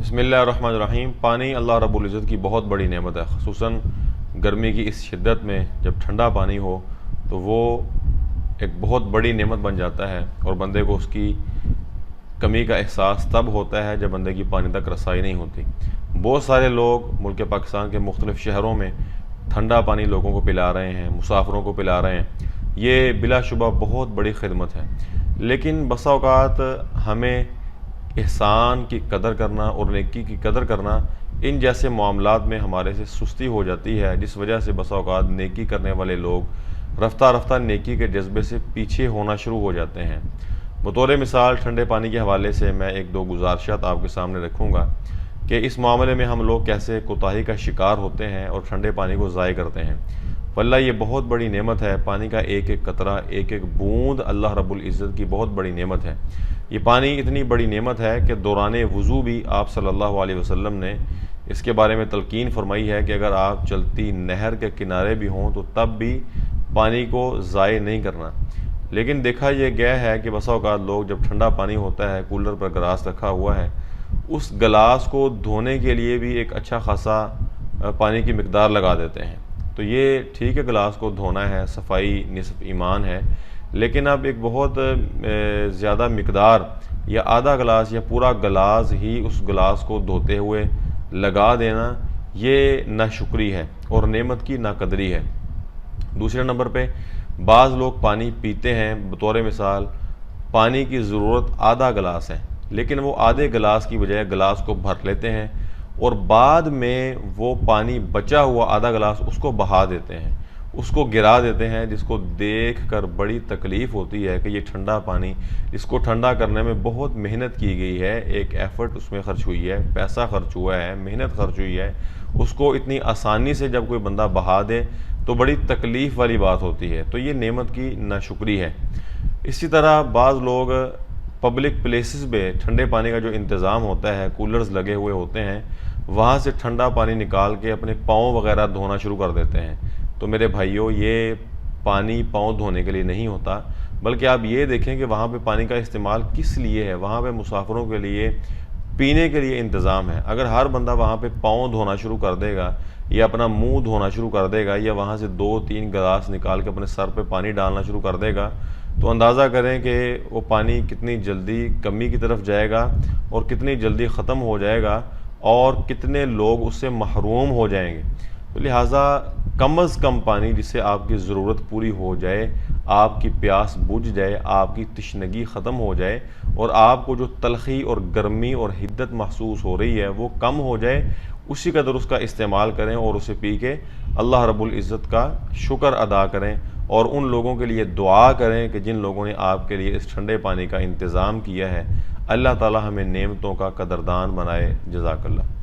بسم اللہ الرحمن الرحیم۔ پانی اللہ رب العزت کی بہت بڑی نعمت ہے، خصوصاً گرمی کی اس شدت میں جب ٹھنڈا پانی ہو تو وہ ایک بہت بڑی نعمت بن جاتا ہے، اور بندے کو اس کی کمی کا احساس تب ہوتا ہے جب بندے کی پانی تک رسائی نہیں ہوتی۔ بہت سارے لوگ ملک پاکستان کے مختلف شہروں میں ٹھنڈا پانی لوگوں کو پلا رہے ہیں، مسافروں کو پلا رہے ہیں۔ یہ بلا شبہ بہت بڑی خدمت ہے، لیکن بسا اوقات ہمیں احسان کی قدر کرنا اور نیکی کی قدر کرنا ان جیسے معاملات میں ہمارے سے سستی ہو جاتی ہے، جس وجہ سے بسا اوقات نیکی کرنے والے لوگ رفتہ رفتہ نیکی کے جذبے سے پیچھے ہونا شروع ہو جاتے ہیں۔ بطور مثال ٹھنڈے پانی کے حوالے سے میں ایک دو گزارشات آپ کے سامنے رکھوں گا کہ اس معاملے میں ہم لوگ کیسے کوتاہی کا شکار ہوتے ہیں اور ٹھنڈے پانی کو ضائع کرتے ہیں۔ واللہ یہ بہت بڑی نعمت ہے، پانی کا ایک ایک قطرہ، ایک ایک بوند اللہ رب العزت کی بہت بڑی نعمت ہے۔ یہ پانی اتنی بڑی نعمت ہے کہ دوران وضو بھی آپ صلی اللہ علیہ وسلم نے اس کے بارے میں تلقین فرمائی ہے کہ اگر آپ چلتی نہر کے کنارے بھی ہوں تو تب بھی پانی کو ضائع نہیں کرنا۔ لیکن دیکھا یہ گیا ہے کہ بسا اوقات لوگ جب ٹھنڈا پانی ہوتا ہے، کولر پر گلاس رکھا ہوا ہے، اس گلاس کو دھونے کے لیے بھی ایک اچھا خاصا پانی کی مقدار لگا دیتے ہیں۔ تو یہ ٹھیک ہے، گلاس کو دھونا ہے، صفائی نصف ایمان ہے، لیکن اب ایک بہت زیادہ مقدار یا آدھا گلاس یا پورا گلاس ہی اس گلاس کو دھوتے ہوئے لگا دینا، یہ ناشکری ہے اور نعمت کی ناقدری ہے۔ دوسرے نمبر پہ بعض لوگ پانی پیتے ہیں، بطور مثال پانی کی ضرورت آدھا گلاس ہے، لیکن وہ آدھے گلاس کی بجائے گلاس کو بھر لیتے ہیں اور بعد میں وہ پانی بچا ہوا آدھا گلاس اس کو بہا دیتے ہیں، اس کو گرا دیتے ہیں، جس کو دیکھ کر بڑی تکلیف ہوتی ہے کہ یہ ٹھنڈا پانی، اس کو ٹھنڈا کرنے میں بہت محنت کی گئی ہے، ایک ایفرٹ اس میں خرچ ہوئی ہے، پیسہ خرچ ہوا ہے، محنت خرچ ہوئی ہے، اس کو اتنی آسانی سے جب کوئی بندہ بہا دے تو بڑی تکلیف والی بات ہوتی ہے۔ تو یہ نعمت کی ناشکری ہے۔ اسی طرح بعض لوگ پبلک پلیسز پہ ٹھنڈے پانی کا جو انتظام ہوتا ہے، کولرز لگے ہوئے ہوتے ہیں، وہاں سے ٹھنڈا پانی نکال کے اپنے پاؤں وغیرہ دھونا شروع کر دیتے ہیں۔ تو میرے بھائیوں، یہ پانی پاؤں دھونے کے لیے نہیں ہوتا، بلکہ آپ یہ دیکھیں کہ وہاں پہ پانی کا استعمال کس لیے ہے۔ وہاں پہ مسافروں کے لیے پینے کے لیے انتظام ہے۔ اگر ہر بندہ وہاں پہ پاؤں دھونا شروع کر دے گا یا اپنا منہ دھونا شروع کر دے گا یا وہاں سے 2-3 گلاس نکال کے اپنے سر پہ پانی ڈالنا شروع کر دے گا، تو اندازہ کریں کہ وہ پانی کتنی جلدی کمی کی طرف جائے گا اور کتنی جلدی ختم ہو جائے گا اور کتنے لوگ اس سے محروم ہو جائیں گے۔ تو لہٰذا کم از کم پانی جس سے آپ کی ضرورت پوری ہو جائے، آپ کی پیاس بجھ جائے، آپ کی تشنگی ختم ہو جائے اور آپ کو جو تلخی اور گرمی اور حدت محسوس ہو رہی ہے وہ کم ہو جائے، اسی قدر اس کا استعمال کریں اور اسے پی کے اللہ رب العزت کا شکر ادا کریں، اور ان لوگوں کے لیے دعا کریں کہ جن لوگوں نے آپ کے لیے اس ٹھنڈے پانی کا انتظام کیا ہے۔ اللہ تعالی ہمیں نعمتوں کا قدردان بنائے۔ جزاک اللہ۔